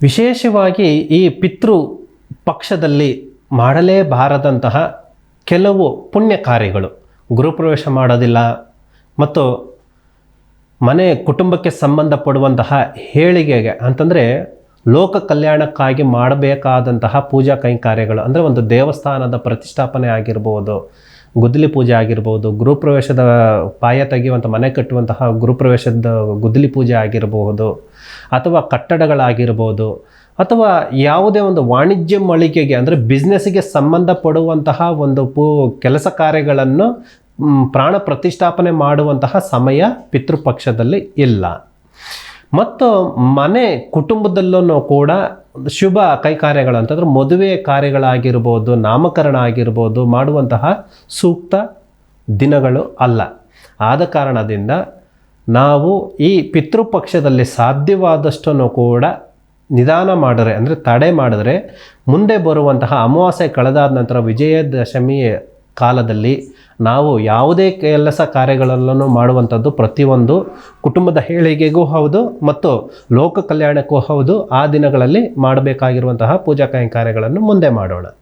ವಿಶೇಷವಾಗಿ ಈ ಪಿತೃ ಪಕ್ಷದಲ್ಲಿ ಮಾಡಲೇಬಾರದಂತಹ ಕೆಲವು ಪುಣ್ಯ ಕಾರ್ಯಗಳು, ಗೃಹಪ್ರವೇಶ ಮಾಡೋದಿಲ್ಲ ಮತ್ತು ಮನೆ ಕುಟುಂಬಕ್ಕೆ ಸಂಬಂಧಪಡುವಂತಹ ಏಳಿಗೆಗೆ ಅಂತಂದರೆ ಲೋಕ ಕಲ್ಯಾಣಕ್ಕಾಗಿ ಮಾಡಬೇಕಾದಂತಹ ಪೂಜಾ ಕೈಂಕರ್ಯಗಳು, ಅಂದರೆ ಒಂದು ದೇವಸ್ಥಾನದ ಪ್ರತಿಷ್ಠಾಪನೆ ಆಗಿರ್ಬೋದು, ಗುದ್ದಲಿ ಪೂಜೆ ಆಗಿರ್ಬೋದು, ಗೃಹಪ್ರವೇಶದ ಪಾಯ ತೆಗೆಯುವಂಥ ಮನೆ ಕಟ್ಟುವಂತಹ ಗೃಹಪ್ರವೇಶದ ಗುದ್ದಲಿ ಪೂಜೆ ಆಗಿರಬಹುದು, ಅಥವಾ ಕಟ್ಟಡಗಳಾಗಿರ್ಬೋದು, ಅಥವಾ ಯಾವುದೇ ಒಂದು ವಾಣಿಜ್ಯ ಮಳಿಗೆಗೆ ಅಂದರೆ ಬಿಸ್ನೆಸ್ಸಿಗೆ ಸಂಬಂಧಪಡುವಂತಹ ಒಂದು ಕೆಲಸ ಕಾರ್ಯಗಳನ್ನು ಪ್ರಾಣ ಪ್ರತಿಷ್ಠಾಪನೆ ಮಾಡುವಂತಹ ಸಮಯ ಪಿತೃಪಕ್ಷದಲ್ಲಿ ಇಲ್ಲ. ಮತ್ತು ಮನೆ ಕುಟುಂಬದಲ್ಲೂ ಕೂಡ ಶುಭ ಕೈಕಾರ್ಯಗಳು ಅಂತಂದ್ರೆ ಮದುವೆ ಕಾರ್ಯಗಳಾಗಿರ್ಬೋದು, ನಾಮಕರಣ ಆಗಿರ್ಬೋದು ಮಾಡುವಂತಹ ಸೂಕ್ತ ದಿನಗಳು ಅಲ್ಲ. ಆದ ಕಾರಣದಿಂದ ನಾವು ಈ ಪಿತೃಪಕ್ಷದಲ್ಲಿ ಸಾಧ್ಯವಾದಷ್ಟನ್ನು ಕೂಡ ನಿಧಾನ ಮಾಡಿದ್ರೆ, ಅಂದರೆ ತಡೆ ಮಾಡಿದ್ರೆ, ಮುಂದೆ ಬರುವಂತಹ ಅಮಾವಾಸ್ಯೆ ಕಳೆದಾದ ನಂತರ ವಿಜಯದಶಮಿ ಕಾಲದಲ್ಲಿ ನಾವು ಯಾವುದೇ ಕೆಲಸ ಕಾರ್ಯಗಳನ್ನು ಮಾಡುವಂಥದ್ದು ಪ್ರತಿಯೊಂದು ಕುಟುಂಬದ ಏಳಿಗೆಗೂ ಹೌದು ಮತ್ತು ಲೋಕ ಕಲ್ಯಾಣಕ್ಕೂ ಹೌದು. ಆ ದಿನಗಳಲ್ಲಿ ಮಾಡಬೇಕಾಗಿರುವಂತಹ ಪೂಜಾ ಕೈಂಕರ್ಯಗಳನ್ನು ಮುಂದೆ ಮಾಡೋಣ.